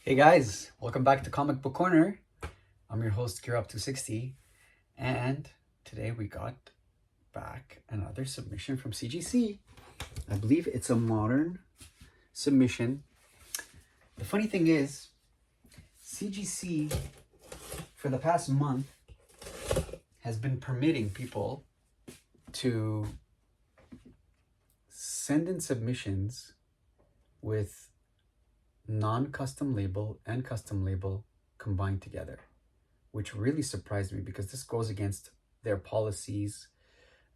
Hey guys, welcome back to Comic Book Corner. I'm your host, Gear Up 260, and today we got back another submission from CGC. I believe it's a modern submission. The funny thing is, CGC for the past month has been permitting people to send in submissions with non-custom label and custom label combined together, which really surprised me because this goes against their policies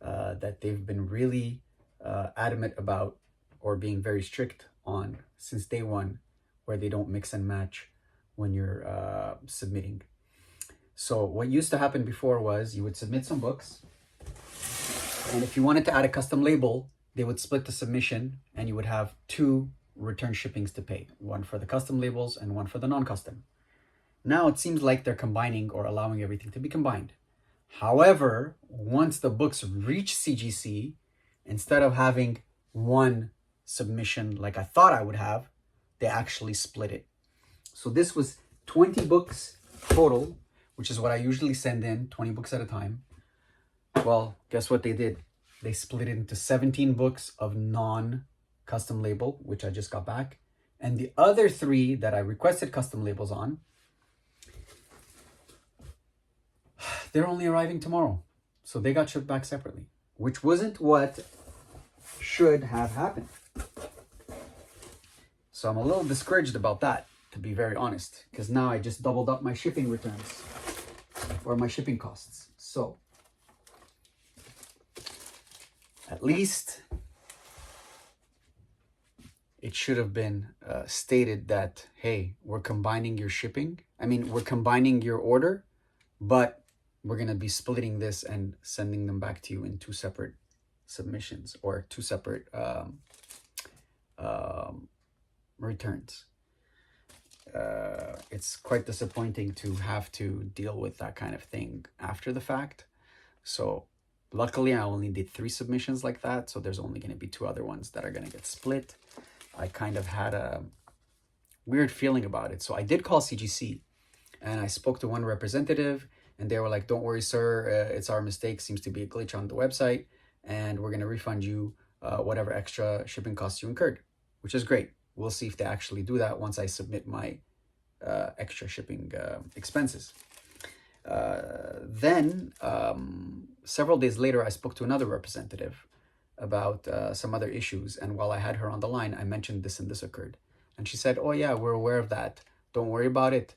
that they've been really adamant about or being very strict on since day one, where they don't mix and match when you're submitting. So what used to happen before was you would submit some books, and if you wanted to add a custom label, they would split the submission and you would have two return shippings to pay, one for the custom labels and one for the non-custom. Now it seems like they're combining or allowing everything to be combined. However, once the books reach CGC, instead of having one submission like I thought I would have, they actually split it. So this was 20 books total, which is what I usually send in, 20 books at a time. Well, guess what they did? They split it into 17 books of non-custom label, which I just got back. And the other 3 that I requested custom labels on, they're only arriving tomorrow. So they got shipped back separately, which wasn't what should have happened. So I'm a little discouraged about that, to be very honest, because now I just doubled up my shipping returns or my shipping costs. So at least it should have been stated that, hey, we're combining your shipping. We're combining your order, but we're going to be splitting this and sending them back to you in 2 separate submissions or 2 separate returns. It's quite disappointing to have to deal with that kind of thing after the fact. So luckily, I only did 3 submissions like that. So there's only going to be 2 other ones that are going to get split. I kind of had a weird feeling about it. So I did call CGC and I spoke to one representative and they were like, don't worry, sir, it's our mistake. Seems to be a glitch on the website and we're going to refund you whatever extra shipping costs you incurred, which is great. We'll see if they actually do that once I submit my extra shipping expenses. Then several days later, I spoke to another representative about some other issues. And while I had her on the line, I mentioned this and this occurred. And she said, oh yeah, we're aware of that. Don't worry about it.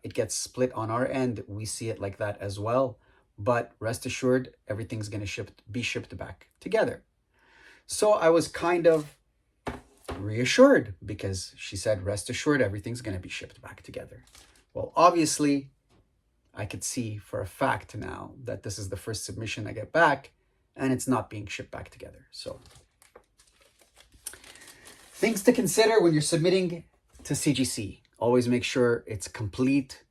It gets split on our end. We see it like that as well. But rest assured, everything's going to be shipped back together. So I was kind of reassured because she said, rest assured, everything's going to be shipped back together. Well, obviously, I could see for a fact now that this is the first submission I get back and it's not being shipped back together. So things to consider when you're submitting to CGC. Always make sure it's complete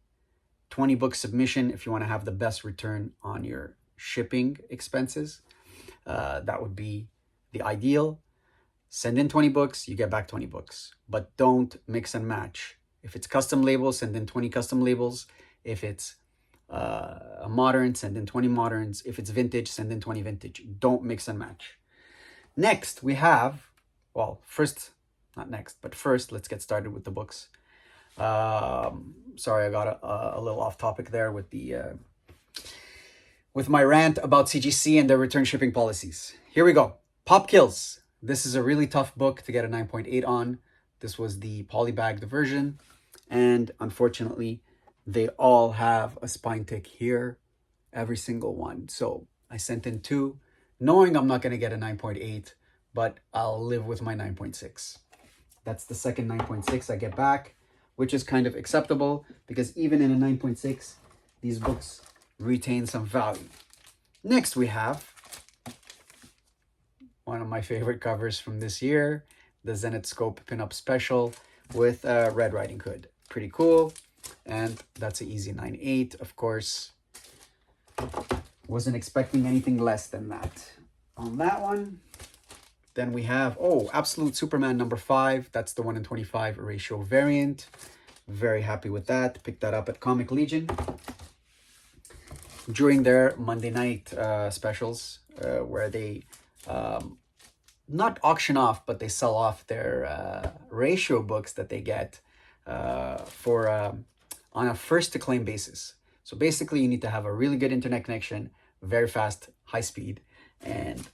20 book submission if you want to have the best return on your shipping expenses. That would be the ideal. Send in 20 books, you get back 20 books, but don't mix and match. If it's custom labels, send in 20 custom labels. If it's a modern, send in 20 moderns. If it's vintage, send in 20 vintage. Don't mix and match. Next, we have, first, let's get started with the books. Sorry, I got a little off topic there with with my rant about CGC and their return shipping policies. Here we go. Pop Kills. This is a really tough book to get a 9.8 on. This was the polybagged version, and unfortunately, they all have a spine tick here, every single one. So I sent in 2, knowing I'm not going to get a 9.8, but I'll live with my 9.6. That's the second 9.6 I get back, which is kind of acceptable because even in a 9.6, these books retain some value. Next, we have one of my favorite covers from this year, the Zenith Scope Pinup Special with Red Riding Hood. Pretty cool. And that's an easy 9.8, of course. Wasn't expecting anything less than that. On that one, then we have, Absolute Superman number 5. That's the 1 in 25 ratio variant. Very happy with that. Picked that up at Comic Legion during their Monday night specials, where they not auction off, but they sell off their ratio books that they get for on a first to claim basis. So basically, you need to have a really good internet connection, very fast, high speed, and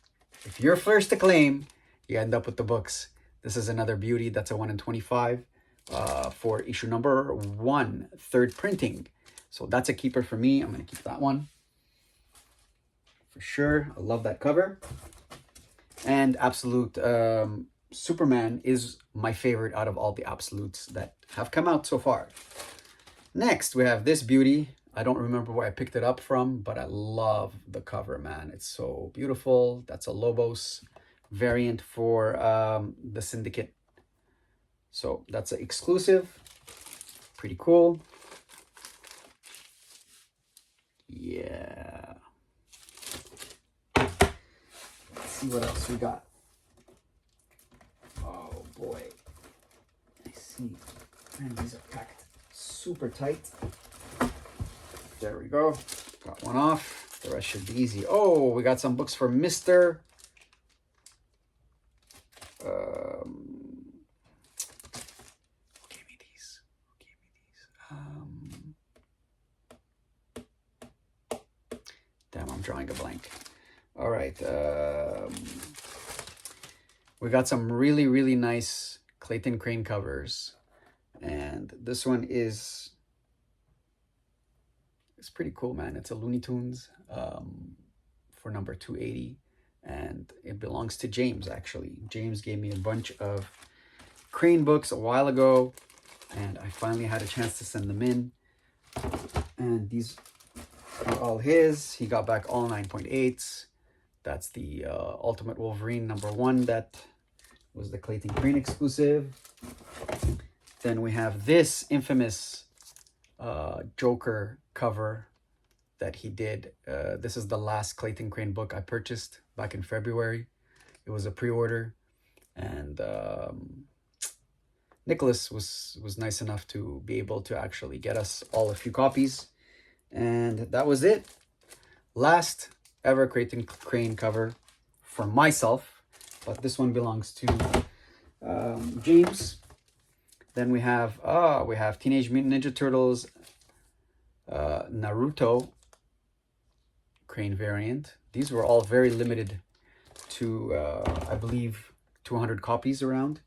if you're first to claim, you end up with the books. This is another beauty. That's a 1 in 25 for issue number 1, third printing. So that's a keeper for me. I'm going to keep that one for sure. I love that cover. And Absolute Superman is my favorite out of all the Absolutes that have come out so far. Next, we have this beauty. I don't remember where I picked it up from, but I love the cover, man. It's so beautiful. That's a Lobos variant for the Syndicate. So that's an exclusive. Pretty cool. Yeah. Let's see what else we got. Oh boy. I see. Man, these are packed super tight. There we go. Got one off. The rest should be easy. Oh, we got some books for Mr. Who gave me these? Damn, I'm drawing a blank. All right. We got some really, really nice Clayton Crane covers. And this one is... It's pretty cool, man. It's a Looney Tunes for number 280. And it belongs to James, actually. James gave me a bunch of Crane books a while ago. And I finally had a chance to send them in. And these are all his. He got back all 9.8s. That's the Ultimate Wolverine number 1 that was the Clayton Crane exclusive. Then we have this infamous Joker cover that he did. This is the last Clayton Crane book I purchased back in February. It was a pre-order, and Nicholas was nice enough to be able to actually get us all a few copies, and that was it. Last ever Clayton Crane cover for myself, but this one belongs to James. Then we have Teenage Mutant Ninja Turtles Naruto Crane variant. These were all very limited to, I believe, 200 copies around,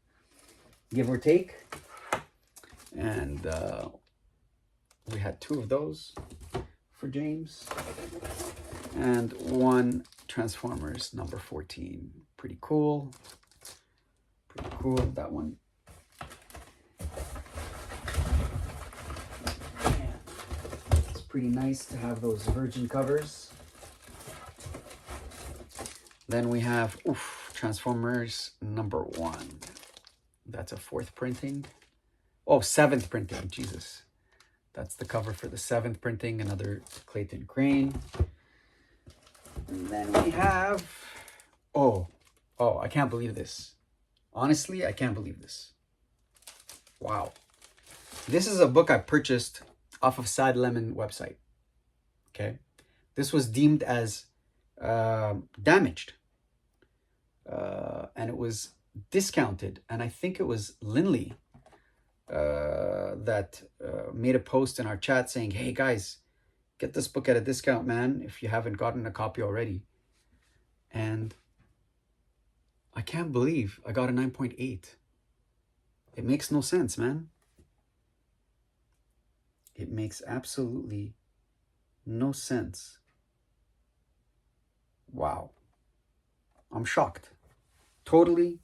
give or take. And we had 2 of those for James. And 1 Transformers number 14. Pretty cool. Pretty cool, that one. Pretty nice to have those virgin covers. Then we have Transformers number 1. That's a 4th printing. Oh, 7th printing. Jesus. That's the cover for the 7th printing. Another Clayton Crane. And then we have... Oh, I can't believe this. Honestly, I can't believe this. Wow. This is a book I purchased off of Sad Lemon website. Okay, this was deemed as damaged, and it was discounted. And I think it was Linley that made a post in our chat saying, "Hey guys, get this book at a discount, man, if you haven't gotten a copy already." And I can't believe I got a 9.8. It makes no sense, man. It makes absolutely no sense. Wow. I'm shocked. Totally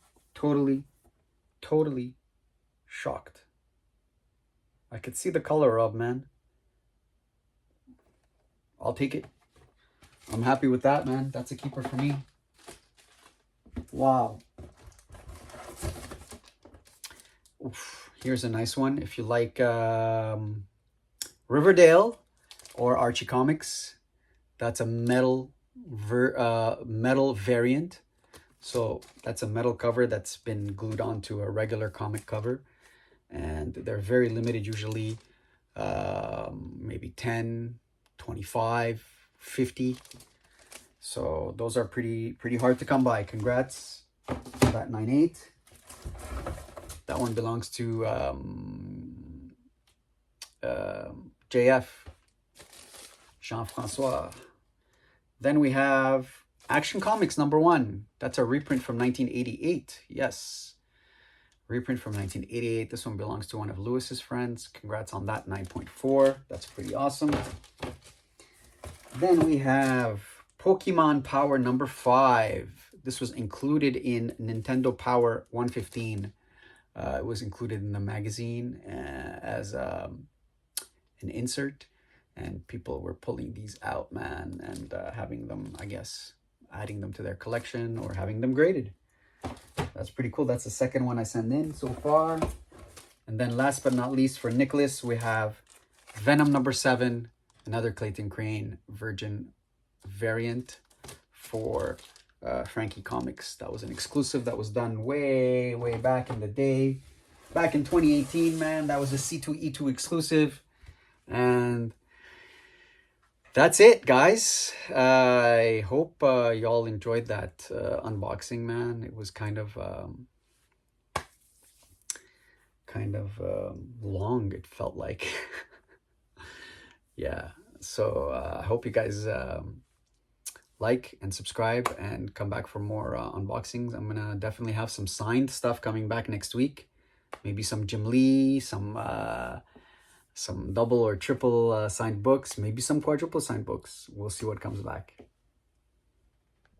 shocked. I could see the color of, man. I'll take it. I'm happy with that, man. That's a keeper for me. Wow. Oof. Here's a nice one. If you like Riverdale or Archie Comics, that's a metal variant. So that's a metal cover that's been glued onto a regular comic cover. and they're very limited, usually maybe 10, 25, 50. So those are pretty hard to come by. Congrats on that 9.8. That one belongs to JF, Jean-Francois. Then we have Action Comics #1. That's a reprint from 1988. Yes. Reprint from 1988. This one belongs to one of Lewis's friends. Congrats on that, 9.4. That's pretty awesome. Then we have Pokemon Power #5. This was included in Nintendo Power 115. It was included in the magazine as an insert. And people were pulling these out, man, and having them, I guess, adding them to their collection or having them graded. That's pretty cool. That's the second one I sent in so far. And then last but not least, for Nicholas, we have Venom #7, another Clayton Crane Virgin variant for Frankie Comics. That was an exclusive that was done way back in the day. Back in 2018, man. That was a C2E2 exclusive. And that's it, guys. I hope y'all enjoyed that unboxing, man. It was kind of long, it felt like. Yeah, so I hope you guys like and subscribe and come back for more unboxings. I'm gonna definitely have some signed stuff coming back next week. Maybe some Jim Lee, some double or triple signed books, maybe some quadruple signed books. We'll see what comes back.